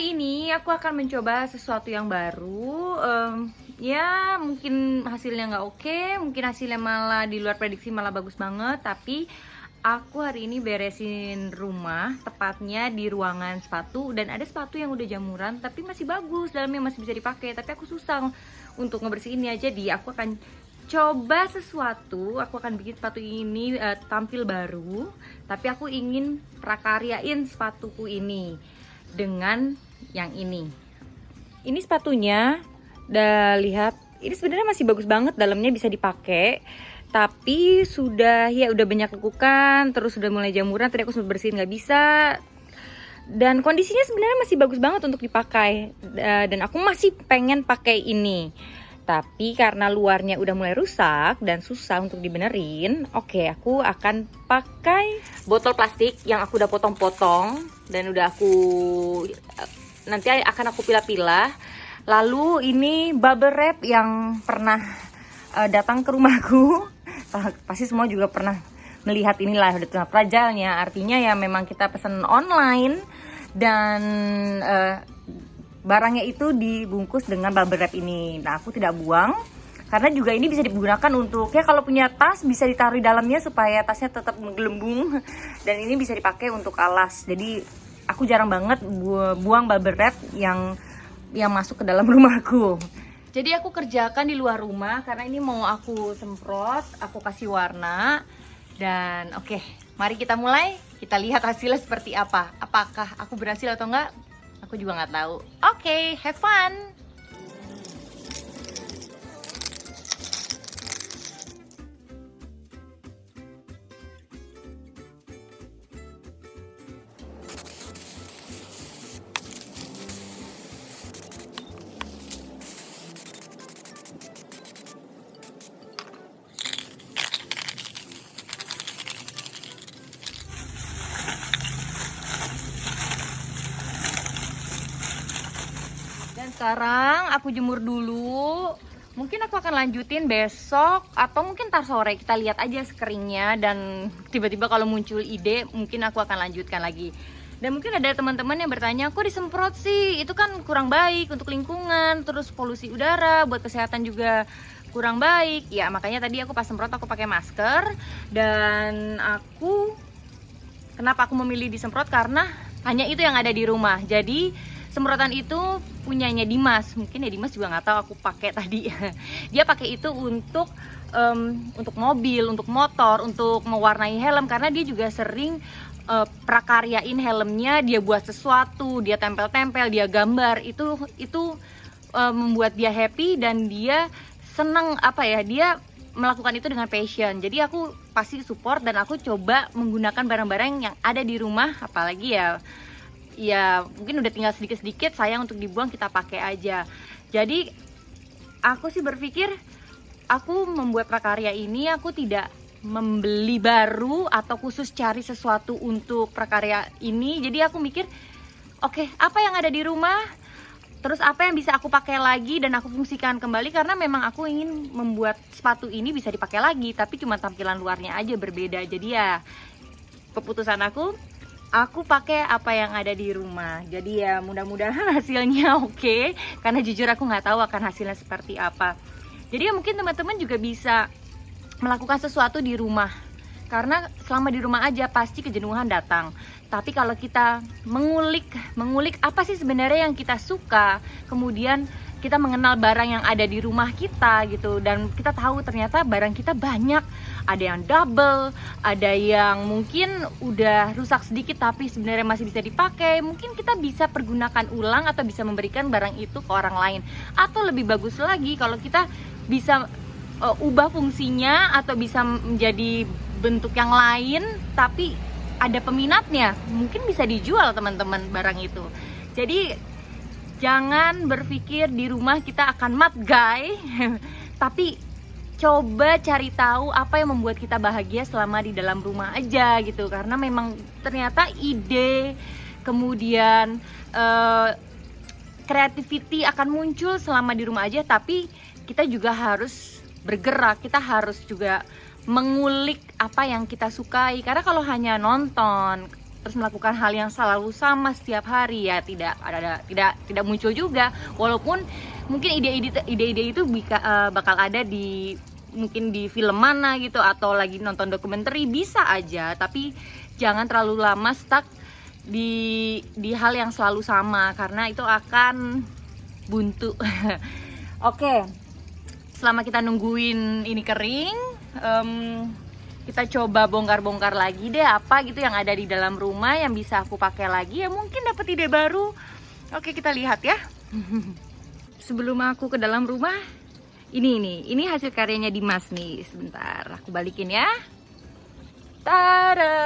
Hari ini aku akan mencoba sesuatu yang baru. Ya mungkin hasilnya nggak oke, mungkin hasilnya malah di luar prediksi, malah bagus banget. Tapi aku hari ini beresin rumah, tepatnya di ruangan sepatu. Dan ada sepatu yang udah jamuran tapi masih bagus, dalamnya masih bisa dipakai. Tapi aku susah untuk ngebersihinnya. Jadi aku akan coba sesuatu. Aku akan bikin sepatu ini tampil baru, tapi aku ingin prakaryain sepatuku ini dengan yang ini. Ini sepatunya, udah lihat, ini sebenarnya masih bagus banget, dalamnya bisa dipakai. Tapi udah banyak lekukan, terus sudah mulai jamuran. Tadi aku sempat bersihin nggak bisa. Dan kondisinya sebenarnya masih bagus banget untuk dipakai. Dan aku masih pengen pakai ini. Tapi karena luarnya udah mulai rusak dan susah untuk dibenerin, oke, aku akan pakai botol plastik yang aku udah potong-potong dan udah nanti akan aku pilah-pilah. Lalu ini bubble wrap yang pernah datang ke rumahku. Pasti semua juga pernah melihat inilah, udah tengah prajalnya. Artinya ya memang kita pesan online dan barangnya itu dibungkus dengan bubble wrap ini. Nah, aku tidak buang karena juga ini bisa digunakan untuk, ya kalau punya tas bisa ditaruh di dalamnya supaya tasnya tetap menggelembung, dan ini bisa dipakai untuk alas. Jadi aku jarang banget buang bubble wrap yang masuk ke dalam rumahku. Jadi aku kerjakan di luar rumah karena ini mau aku semprot, aku kasih warna. Dan oke, mari kita mulai. Kita lihat hasilnya seperti apa. Apakah aku berhasil atau enggak? Aku juga nggak tahu. Oke, have fun. Dan sekarang aku jemur dulu. Mungkin aku akan lanjutin besok atau mungkin ntar sore, kita lihat aja sekeringnya. Dan tiba-tiba kalau muncul ide, mungkin aku akan lanjutkan lagi. Dan mungkin ada teman-teman yang bertanya, kok disemprot sih? Itu kan kurang baik untuk lingkungan, terus polusi udara, buat kesehatan juga kurang baik. Ya makanya tadi aku pas semprot aku pakai masker. Dan kenapa aku memilih disemprot? Karena hanya itu yang ada di rumah. Jadi semprotan itu punyanya Dimas. Mungkin ya Dimas juga nggak tahu aku pakai tadi. Dia pakai itu untuk mobil, untuk motor, untuk mewarnai helm, karena dia juga sering prakaryain helmnya. Dia buat sesuatu, dia tempel-tempel, dia gambar. Itu membuat dia happy dan dia senang, dia melakukan itu dengan passion. Jadi aku pasti support dan aku coba menggunakan barang-barang yang ada di rumah. Apalagi ya mungkin udah tinggal sedikit-sedikit, sayang untuk dibuang, kita pakai aja. Jadi aku sih berpikir, aku membuat prakarya ini aku tidak membeli baru atau khusus cari sesuatu untuk prakarya ini. Jadi aku mikir, oke, apa yang ada di rumah, terus apa yang bisa aku pakai lagi dan aku fungsikan kembali. Karena memang aku ingin membuat sepatu ini bisa dipakai lagi, tapi cuma tampilan luarnya aja berbeda. Jadi ya keputusan aku pakai apa yang ada di rumah. Jadi ya mudah-mudahan hasilnya oke. Karena jujur aku nggak tahu akan hasilnya seperti apa. Jadi ya mungkin teman-teman juga bisa melakukan sesuatu di rumah. Karena selama di rumah aja pasti kejenuhan datang. Tapi kalau kita mengulik apa sih sebenarnya yang kita suka, kemudian kita mengenal barang yang ada di rumah kita gitu, dan kita tahu ternyata barang kita banyak, ada yang double, ada yang mungkin udah rusak sedikit tapi sebenarnya masih bisa dipakai. Mungkin kita bisa pergunakan ulang atau bisa memberikan barang itu ke orang lain. Atau lebih bagus lagi kalau kita bisa ubah fungsinya atau bisa menjadi bentuk yang lain tapi ada peminatnya, mungkin bisa dijual teman-teman barang itu. Jadi jangan berpikir di rumah kita akan mat guy, tapi coba cari tahu apa yang membuat kita bahagia selama di dalam rumah aja gitu. Karena memang ternyata ide, kemudian creativity akan muncul selama di rumah aja. Tapi kita juga harus bergerak, kita harus juga mengulik apa yang kita sukai. Karena kalau hanya nonton, terus melakukan hal yang selalu sama setiap hari, ya tidak muncul juga. Walaupun mungkin ide-ide itu bakal ada di mungkin di film mana gitu, atau lagi nonton dokumenter, bisa aja. Tapi jangan terlalu lama stuck di hal yang selalu sama, karena itu akan buntu. Oke, selama kita nungguin ini kering, kita coba bongkar-bongkar lagi deh apa gitu yang ada di dalam rumah yang bisa aku pakai lagi, ya mungkin dapat ide baru. Oke, kita lihat ya. Sebelum aku ke dalam rumah, ini hasil karyanya Dimas nih. Sebentar, aku balikin ya. Tada,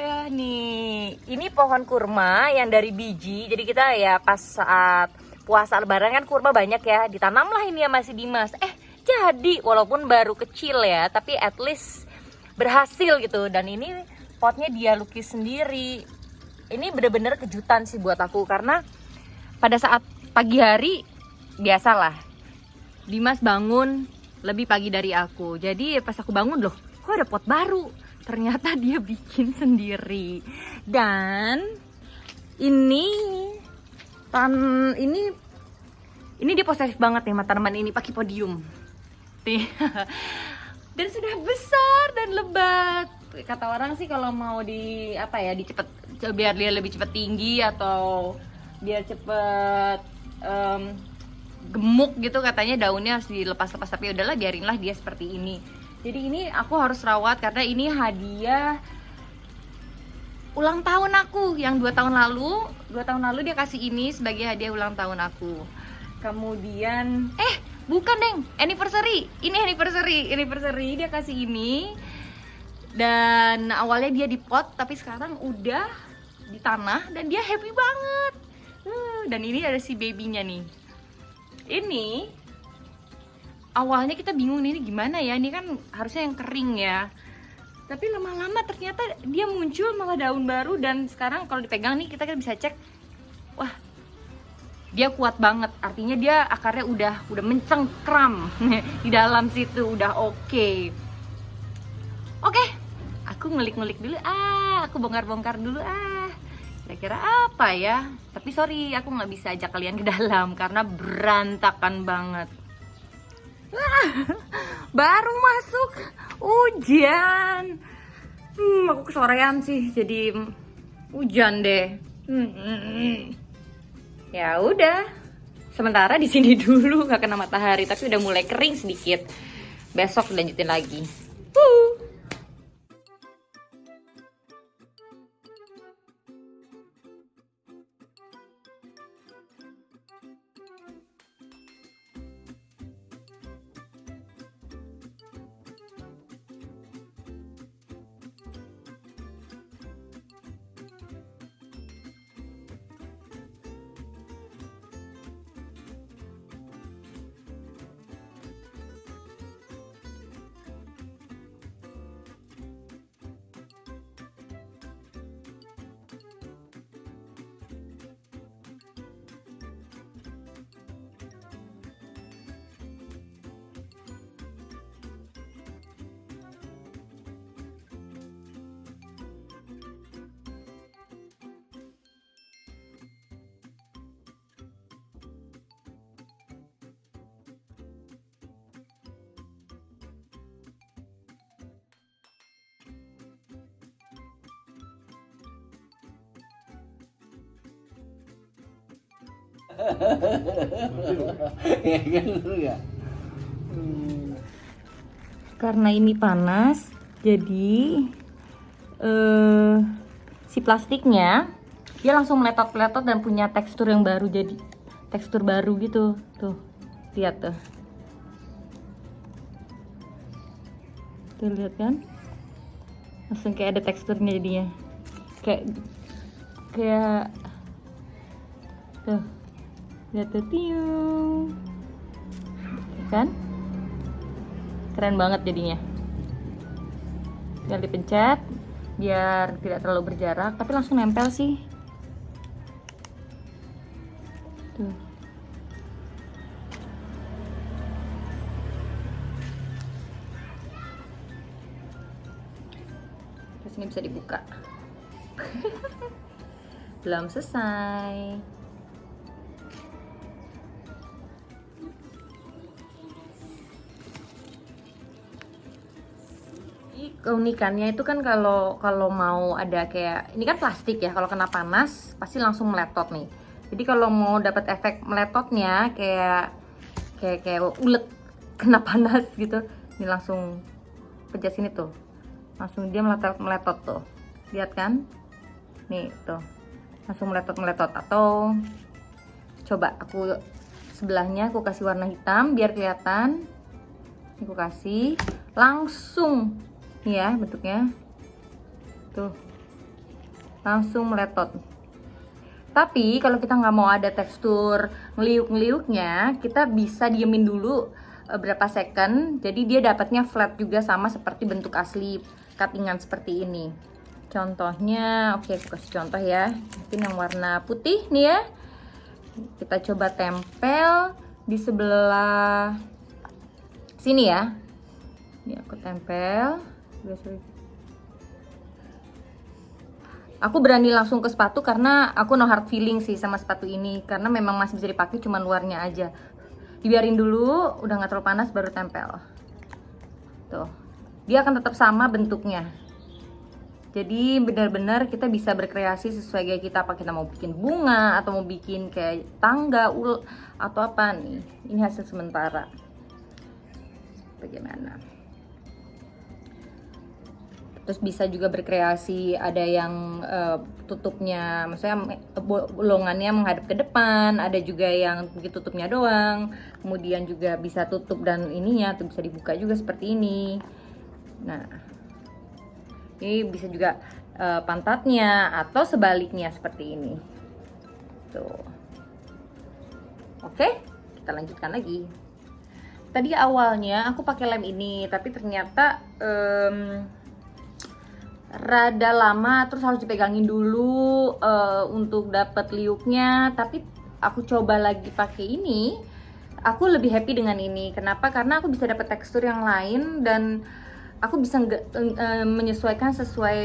ya nih. Ini pohon kurma yang dari biji. Jadi kita ya pas saat puasa lebaran kan kurma banyak ya, ditanamlah ini ya masih Dimas. Jadi walaupun baru kecil ya, tapi at least berhasil gitu. Dan ini potnya dia lukis sendiri. Ini bener-bener kejutan sih buat aku, karena pada saat pagi hari biasalah Dimas bangun lebih pagi dari aku. Jadi pas aku bangun, loh kok ada pot baru, ternyata dia bikin sendiri. Dan ini dia posesif banget nih sama tanaman ini, pakai podium nih. Dan sudah besar dan lebat. Kata orang sih kalau mau biar dia lebih cepet tinggi atau biar cepet gemuk gitu, katanya daunnya harus dilepas-lepas. Tapi udahlah, biarinlah dia seperti ini. Jadi ini aku harus rawat karena ini hadiah ulang tahun aku yang 2 tahun lalu dia kasih ini sebagai hadiah ulang tahun aku. Kemudian bukan deng, anniversary. Ini anniversary dia kasih ini. Dan awalnya dia di pot, tapi sekarang udah di tanah dan dia happy banget. Dan ini ada si babynya nih. Ini awalnya kita bingung ini gimana ya, ini kan harusnya yang kering ya. Tapi lama-lama ternyata dia muncul malah daun baru. Dan sekarang kalau dipegang nih kita kan bisa cek, wah dia kuat banget, artinya dia akarnya udah mencengkram di dalam situ, udah oke. Aku ngulik-ngulik dulu, aku bongkar-bongkar dulu, kira-kira apa ya. Tapi sorry, aku nggak bisa ajak kalian ke dalam karena berantakan banget. Baru masuk hujan. Aku kesorean sih, jadi hujan deh. Ya udah, sementara di sini dulu, nggak kena matahari, tapi udah mulai kering sedikit. Besok lanjutin lagi. Karena ini panas, jadi si plastiknya dia langsung meletot-meletot dan punya tekstur yang baru, jadi tekstur baru gitu. Tuh, lihat tuh. Tuh lihat kan? Langsung kayak ada teksturnya jadinya. Kayak tuh. Lihat tuh, tiung. Kan? Keren banget jadinya. Tinggal dipencet biar tidak terlalu berjarak, tapi langsung nempel sih. Tuh. Terus ini bisa dibuka. Belum selesai. Keunikannya itu kan kalau mau ada kayak ini kan plastik ya, kalau kena panas pasti langsung meletot nih. Jadi kalau mau dapat efek meletotnya kayak ulet kena panas gitu, ini langsung pencet sini tuh, langsung dia meletot tuh, lihat kan? Nih tuh, langsung meletot. Atau coba aku sebelahnya aku kasih warna hitam biar kelihatan. Ini aku kasih langsung. Nih ya bentuknya tuh, langsung meletot. Tapi kalau kita nggak mau ada tekstur ngeliuk-ngeliuknya, kita bisa diemin dulu berapa second, jadi dia dapatnya flat juga sama seperti bentuk asli cuttingan seperti ini. Contohnya, oke aku kasih contoh ya, mungkin yang warna putih nih ya, kita coba tempel di sebelah sini ya. Ini aku tempel. Aku berani langsung ke sepatu karena aku no hard feeling sih sama sepatu ini, karena memang masih bisa dipakai, cuma luarnya aja. Dibiarin dulu, udah nggak terlalu panas baru tempel. Tuh, dia akan tetap sama bentuknya. Jadi benar-benar kita bisa berkreasi sesuai gaya kita, apa kita mau bikin bunga atau mau bikin kayak tangga, atau apa nih. Ini hasil sementara. Bagaimana? Terus bisa juga berkreasi, ada yang tutupnya, maksudnya bolongannya menghadap ke depan, ada juga yang begitu tutupnya doang, kemudian juga bisa tutup dan ininya tuh bisa dibuka juga seperti ini. Nah, ini bisa juga pantatnya atau sebaliknya seperti ini. Tuh. Oke, kita lanjutkan lagi. Tadi awalnya aku pakai lem ini, tapi ternyata rada lama, terus harus dipegangin dulu untuk dapat liuknya. Tapi aku coba lagi pakai ini, aku lebih happy dengan ini. Kenapa? Karena aku bisa dapat tekstur yang lain dan aku bisa menyesuaikan sesuai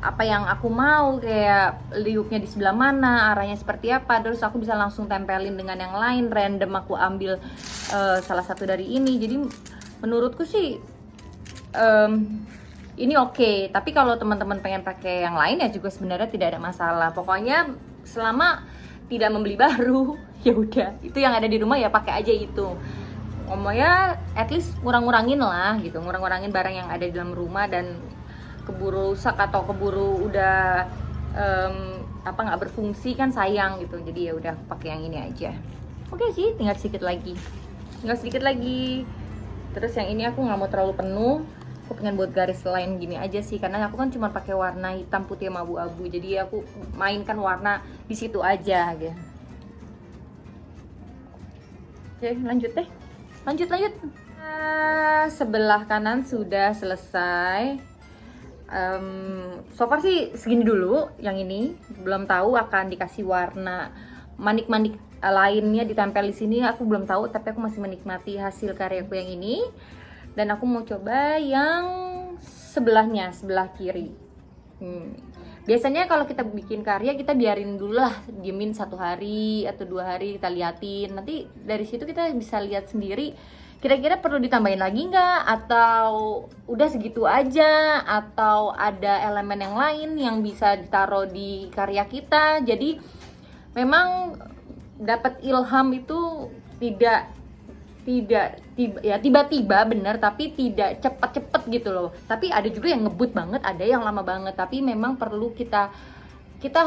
apa yang aku mau, kayak liuknya di sebelah mana, arahnya seperti apa. Terus aku bisa langsung tempelin dengan yang lain, random aku ambil salah satu dari ini. Jadi menurutku sih ini oke. Tapi kalau teman-teman pengen pakai yang lain ya juga sebenarnya tidak ada masalah. Pokoknya selama tidak membeli baru, ya udah itu yang ada di rumah ya pakai aja itu. Ngomongnya at least ngurangin lah gitu, ngurangin barang yang ada di dalam rumah dan keburu rusak atau keburu udah nggak berfungsi kan sayang gitu. Jadi ya udah pakai yang ini aja. Oke sih, tinggal sedikit lagi. Terus yang ini aku nggak mau terlalu penuh. Aku pengen buat garis lain gini aja sih, karena aku kan cuma pakai warna hitam, putih, sama abu-abu. Jadi aku mainkan warna di situ aja gitu. Oke, lanjut. Sebelah kanan sudah selesai. So far sih segini dulu. Yang ini belum tahu akan dikasih warna manik-manik lainnya ditempel di sini. Aku belum tahu, tapi aku masih menikmati hasil karyaku yang ini. Dan aku mau coba yang sebelahnya, sebelah kiri. Biasanya kalau kita bikin karya, kita biarin dulu lah, diemin 1 hari atau 2 hari, kita liatin. Nanti dari situ kita bisa lihat sendiri, kira-kira perlu ditambahin lagi nggak? Atau udah segitu aja? Atau ada elemen yang lain yang bisa ditaruh di karya kita? Jadi memang dapat ilham itu tiba-tiba bener, tapi tidak cepet-cepet gitu loh. Tapi ada juga yang ngebut banget, ada yang lama banget. Tapi memang perlu kita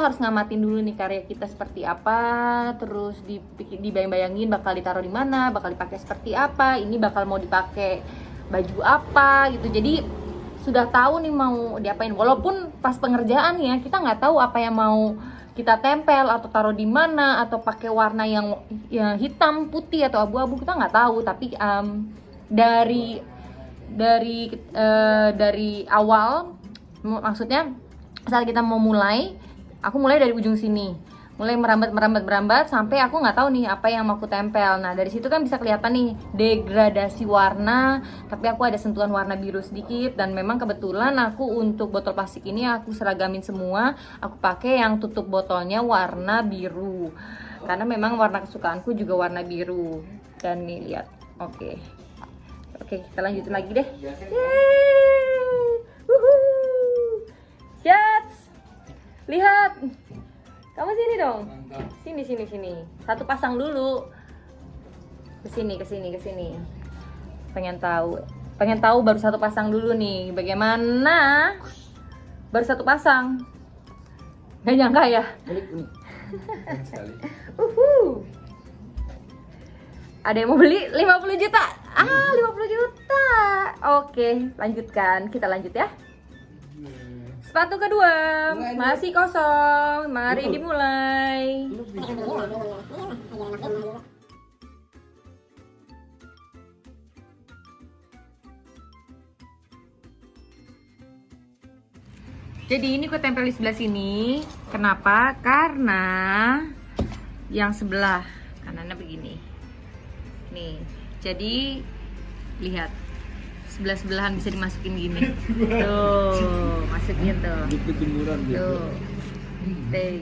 harus ngamatin dulu nih karya kita seperti apa, terus dibayang-bayangin bakal ditaruh di mana, bakal dipakai seperti apa, ini bakal mau dipakai baju apa gitu. Jadi sudah tahu nih mau diapain. Walaupun pas pengerjaan ya kita nggak tahu apa yang mau kita tempel atau taruh di mana, atau pakai warna yang hitam, putih atau abu-abu, kita nggak tahu. Tapi dari awal, maksudnya saat kita mau mulai, aku mulai dari ujung sini. mulai merambat sampai aku nggak tahu nih apa yang mau aku tempel. Nah dari situ kan bisa kelihatan nih degradasi warna, tapi aku ada sentuhan warna biru sedikit. Dan memang kebetulan aku untuk botol plastik ini aku seragamin semua, aku pakai yang tutup botolnya warna biru karena memang warna kesukaanku juga warna biru. Dan nih lihat, oke, kita lanjutin lagi deh. Shots, lihat. Kamu sini dong. Sini. Satu pasang dulu. Kesini. Pengen tahu baru satu pasang dulu nih. Bagaimana? Baru satu pasang. Gak nyangka ya? Unik. Sekali. Ada yang mau beli 50 juta. 50 juta. Oke, lanjutkan. Kita lanjut ya. Sepatu kedua masih kosong. Mari dimulai. Jadi ini aku tempel di sebelah sini. Kenapa? Karena yang sebelah kanannya begini. Nih, jadi lihat. Sebelah-sebelahan bisa dimasukin gini. Tuh, masukin tuh. Tuh. Teh.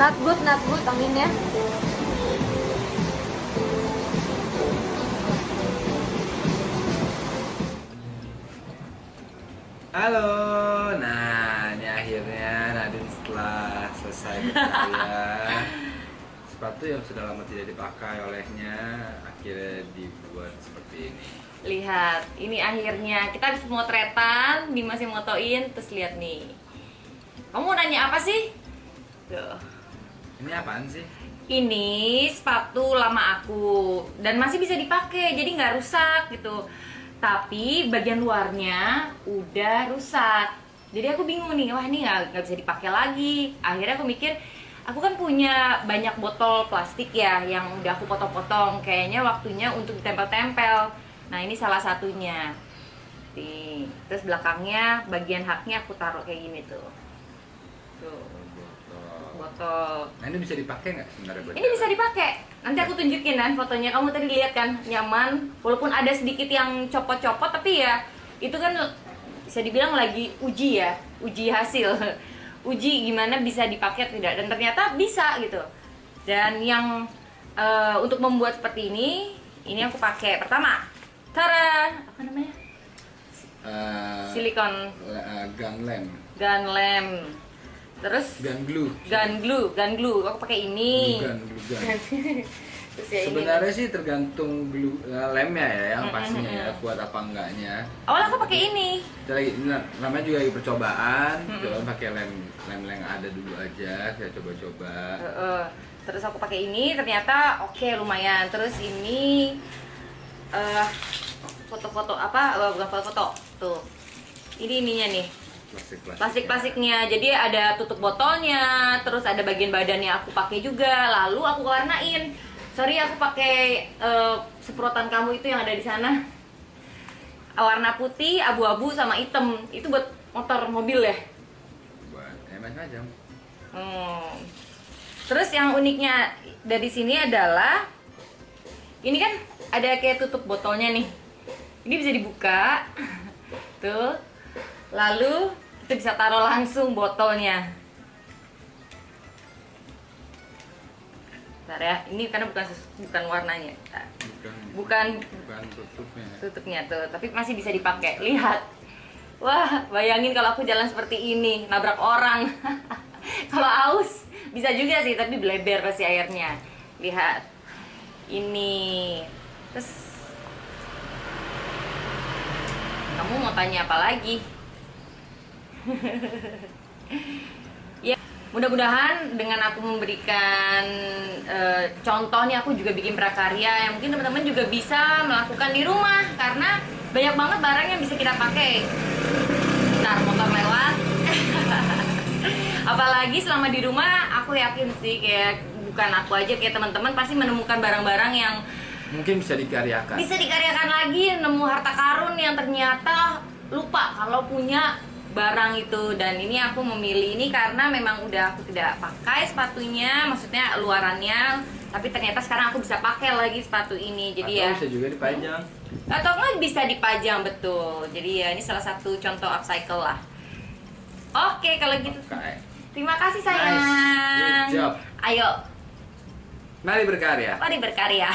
Not good, amin ya. Halo, nah ini akhirnya Nadine setelah selesai berkarya. Sepatu yang sudah lama tidak dipakai olehnya akhirnya dibuat seperti ini. Lihat, ini akhirnya kita habis pemotretan, Dimas yang motoin, terus lihat nih. Kamu mau nanya apa sih? Tuh. Ini apaan sih? Ini sepatu lama aku dan masih bisa dipakai, jadi nggak rusak gitu. Tapi bagian luarnya udah rusak. Jadi aku bingung nih, wah ini nggak bisa dipakai lagi. Akhirnya aku mikir, aku kan punya banyak botol plastik ya yang udah aku potong-potong. Kayaknya waktunya untuk ditempel-tempel. Nah ini salah satunya. Nih, terus belakangnya bagian haknya aku taruh kayak gini tuh. Tuh. Botol. Nah ini bisa dipakai nggak sebenarnya? Ini bisa dipakai. Nanti aku tunjukin kan fotonya. Kamu tadi lihat kan nyaman. Walaupun ada sedikit yang copot-copot, tapi ya itu kan bisa dibilang lagi uji ya, uji hasil, uji gimana bisa dipakai tidak. Dan ternyata bisa gitu. Dan yang untuk membuat seperti ini aku pakai pertama. Tara, apa namanya? Silikon. Gun lem. Terus gun glue. Aku pakai ini. Terus ya sebenarnya ini. sih tergantung glue lemnya ya yang pastinya ya kuat apa enggaknya. Awalnya aku pakai ini. Kita lagi namanya juga lagi percobaan. Coba pakai lem yang ada dulu aja. Saya coba-coba. Terus aku pakai ini ternyata oke, lumayan. Terus ini foto-foto apa? Bukan foto-foto. Tuh. Ini ininya nih. Plastiknya, jadi ada tutup botolnya, terus ada bagian badannya aku pakai juga, lalu aku warnain. Sorry aku pakai semprotan kamu itu yang ada di sana, warna putih, abu-abu sama hitam. Itu buat motor mobil ya? Buat macam-macam. Terus yang uniknya dari sini adalah ini kan ada kayak tutup botolnya nih. Ini bisa dibuka, tuh. Lalu kita bisa taruh langsung botolnya. Bentar ya, ini karena bukan warnanya, bukan tutupnya tuh, tapi masih bisa dipakai. Lihat, wah bayangin kalau aku jalan seperti ini, nabrak orang. Kalau aus bisa juga sih, tapi bleber pasti airnya. Lihat, ini. Terus kamu mau tanya apa lagi? Ya, Mudah-mudahan dengan aku memberikan contoh nih, aku juga bikin prakarya yang mungkin teman-teman juga bisa melakukan di rumah, karena banyak banget barang yang bisa kita pakai. Ntar motor lewat. Apalagi selama di rumah, aku yakin sih kayak bukan aku aja, kayak teman-teman pasti menemukan barang-barang yang mungkin bisa dikaryakan. bisa dikaryakan lagi, nemu harta karun yang ternyata lupa kalau punya barang itu. Dan ini aku memilih ini karena memang udah aku tidak pakai sepatunya, maksudnya luarannya, tapi ternyata sekarang aku bisa pakai lagi sepatu ini. Jadi atau ya bisa juga dipajang. atau nggak bisa dipajang, betul. Jadi ya ini salah satu contoh upcycle lah. Oke kalau gitu. Oke. Terima kasih sayang. Nice. Good job. Ayo, Mari berkarya. mari berkarya.